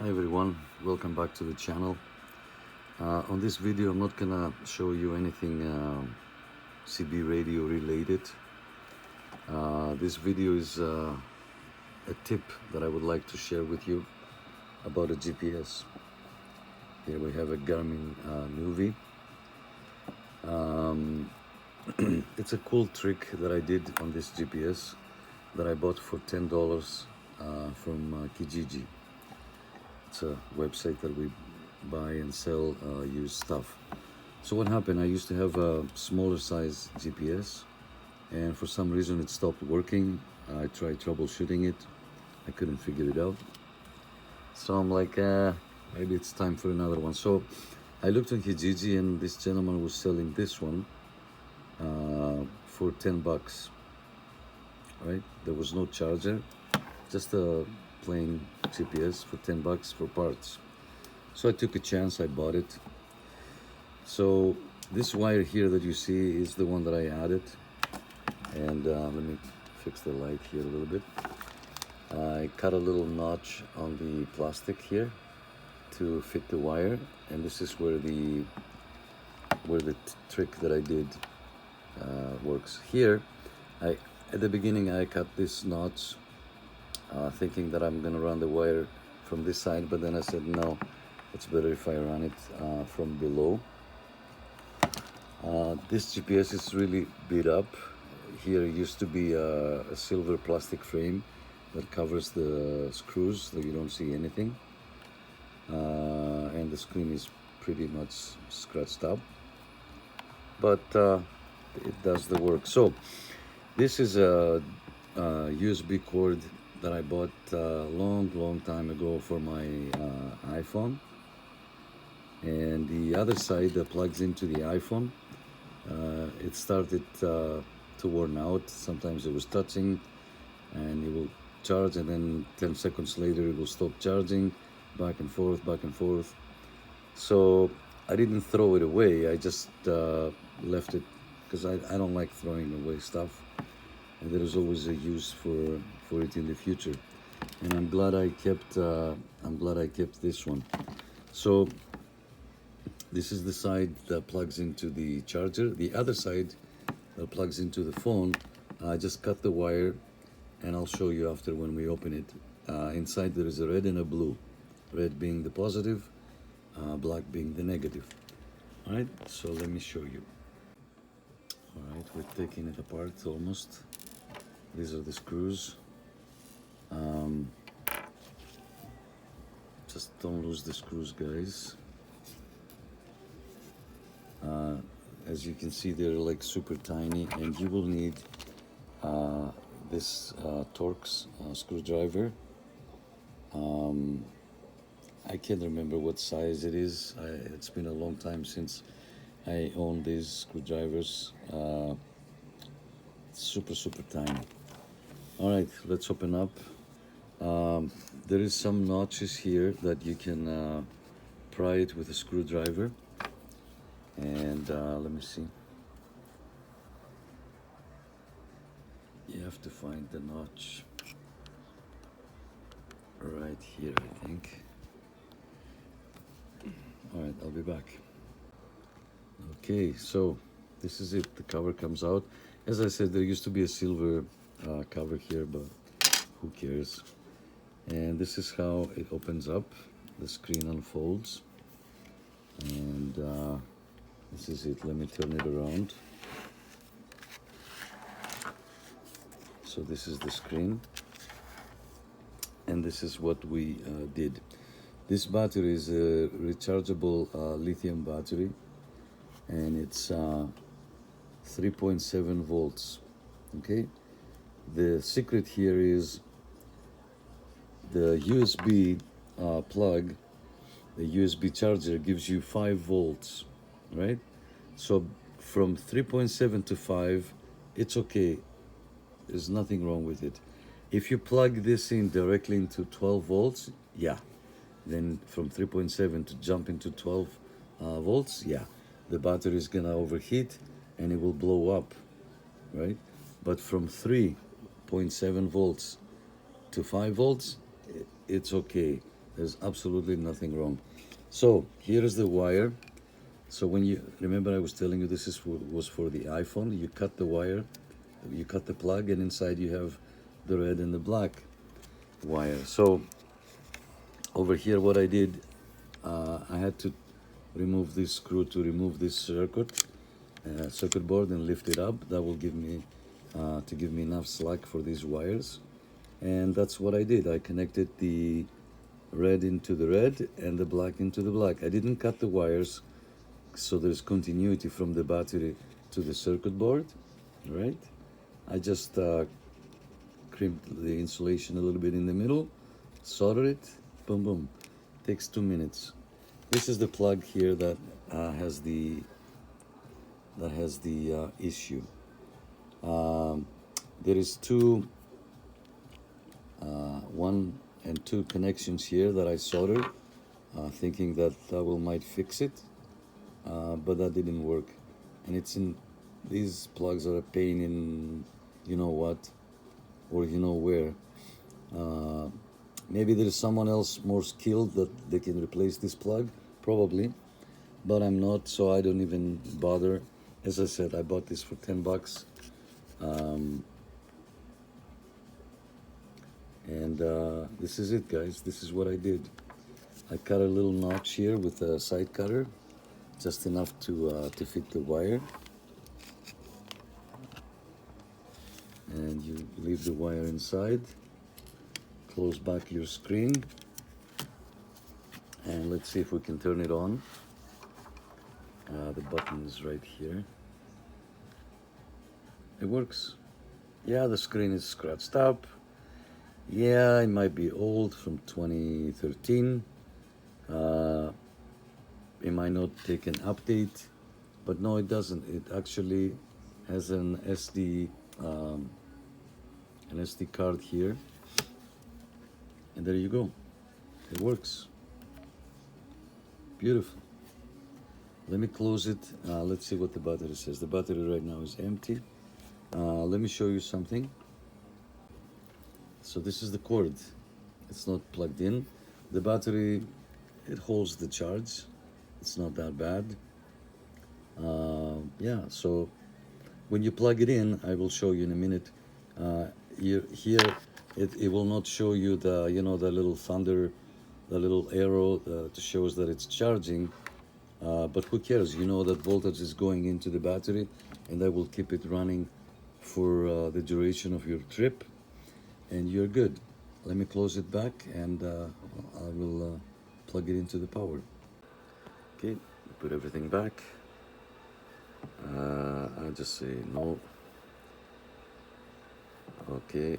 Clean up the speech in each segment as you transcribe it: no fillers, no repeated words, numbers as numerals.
Hi everyone, welcome back to the channel. On this video I'm not gonna show you anything CB radio related. This video is a tip that I would like to share with you about a GPS. Here we have a Garmin Nuvi. It's a cool trick that I did on this GPS that I bought for $10 from Kijiji. It's a website that we buy and sell used stuff. So what happened, I used to have a smaller size GPS and for some reason it stopped working. I tried troubleshooting it, I couldn't figure it out. So I'm like, maybe it's time for another one. So I looked on Kijiji and this gentleman was selling this one for 10 bucks, right? There was no charger, just a plain GPS for 10 bucks for parts. So I took a chance, I bought it. So this wire here that you see is the one that I added. And let me fix the light here a little bit. I cut a little notch on the plastic here to fit the wire. And this is where the trick that I did works. Here, at the beginning I cut this notch thinking that I'm gonna run the wire from this side, but then I said no, it's better if I run it from below. This GPS is really beat up. Here used to be a silver plastic frame that covers the screws so you don't see anything, and the screen is pretty much scratched up, but it does the work. So this is a USB cord that I bought a long time ago for my iPhone, and the other side that plugs into the iPhone, it started to worn out. Sometimes it was touching and it will charge and then 10 seconds later it will stop charging, back and forth. So I didn't throw it away, I just left it because I don't like throwing away stuff. And there is always a use for it in the future, and I'm glad I kept this one. So this is the side that plugs into the charger. The other side that plugs into the phone, I just cut the wire, and I'll show you after when we open it. Inside there is a red and a blue, red being the positive, black being the negative. All right, so let me show you. All right, we're taking it apart almost. These are the screws. Just don't lose the screws, guys. As you can see, they're like super tiny, and you will need this Torx screwdriver. I can't remember what size it is. It's been a long time since I owned these screwdrivers. Super tiny. All right, let's open up. There is some notches here that you can pry it with a screwdriver. And let me see. You have to find the notch right here, I think. All right, I'll be back. Okay, so this is it. The cover comes out. As I said, there used to be a silver cover here, but who cares? And this is how it opens up. The screen unfolds, and this is it. Let me turn it around. So this is the screen, and this is what we did. This battery is a rechargeable lithium battery, and it's 3.7 volts. Okay, the secret here is the USB plug. The USB charger gives you 5 volts, right? So from 3.7 to 5, it's okay. There's nothing wrong with it. If you plug this in directly into 12 volts, yeah. Then from 3.7 to jump into 12 volts, yeah. The battery is gonna overheat and it will blow up, right? But from 3.7 volts to 5 volts, it's okay. There's absolutely nothing wrong. So here is the wire. So when you remember, I was telling you this was for the iPhone. You cut the wire, you cut the plug, and inside you have the red and the black wire. So over here, what I did, I had to remove this screw to remove this circuit board and lift it up. That will give me to give me enough slack for these wires, and that's what I did. I connected the red into the red and the black into the black. I didn't cut the wires, so there's continuity from the battery to the circuit board, right? I just crimped the insulation a little bit in the middle, solder it, boom, boom. Takes 2 minutes. This is the plug here that has the issue. There is one and two connections here that I soldered, thinking that might fix it, but that didn't work. And these plugs are a pain in you know what, or you know where. Maybe there is someone else more skilled that they can replace this plug, probably, but I'm not, so I don't even bother. As I said, I bought this for $10. And this is it, guys. This is what I did. I cut a little notch here with a side cutter, just enough to fit the wire. And you leave the wire inside, close back your screen, and let's see if we can turn it on. The button is right here. It works. Yeah, the screen is scratched up. Yeah, it might be old, from 2013. It might not take an update, but no, it doesn't. It actually has an SD card here, and there you go. It works. Beautiful. Let me close it. Let's see what the battery says. The battery right now is empty. Let me show you something. So this is the cord. It's not plugged in. The battery, it holds the charge. It's not that bad. Yeah, so when you plug it in, I will show you in a minute. Here, it will not show you the the little thunder, the little arrow that shows that it's charging. But who cares? You know that voltage is going into the battery, and that will keep it running for the duration of your trip, and you're good. Let me close it back, and I will plug it into the power. Okay, put everything back. I'll just say no. Okay,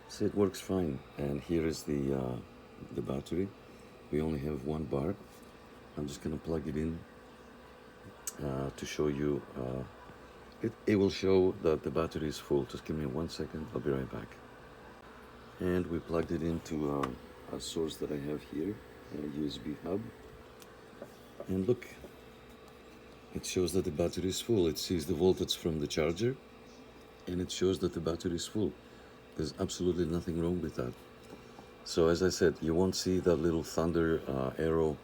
so it works fine. And here is the battery. We only have one bar. I'm just gonna plug it in to show you. It will show that the battery is full. Just give me 1 second. I'll be right back. And we plugged it into a source that I have here, a USB hub. And look, it shows that the battery is full. It sees the voltage from the charger, and it shows that the battery is full. There's absolutely nothing wrong with that. So as I said, you won't see that little thunder arrow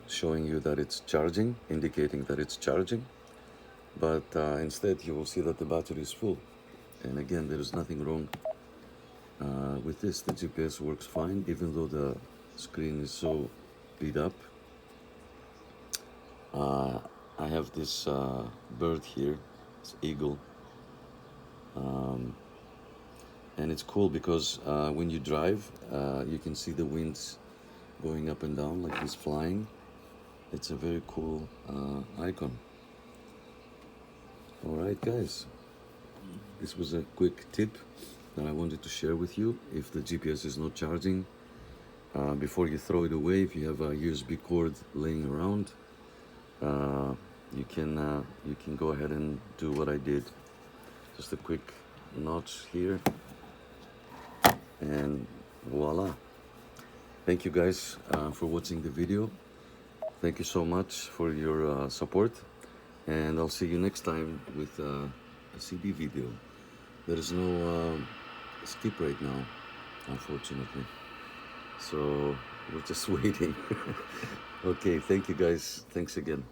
showing you that it's charging, indicating that it's charging, but instead you will see that the battery is full. And again, there is nothing wrong with this. The GPS works fine, even though the screen is so beat up. I have this bird here, it's eagle, and it's cool because when you drive, you can see the winds going up and down like he's flying. It's a very cool icon. All right, guys, this was a quick tip that I wanted to share with you. If the GPS is not charging, before you throw it away, if you have a USB cord laying around, you can go ahead and do what I did. Just a quick notch here, and voila. Thank you guys for watching the video. Thank you so much for your support, and I'll see you next time with a CB video. There is no skip right now, unfortunately. So we're just waiting. Okay, thank you guys. Thanks again.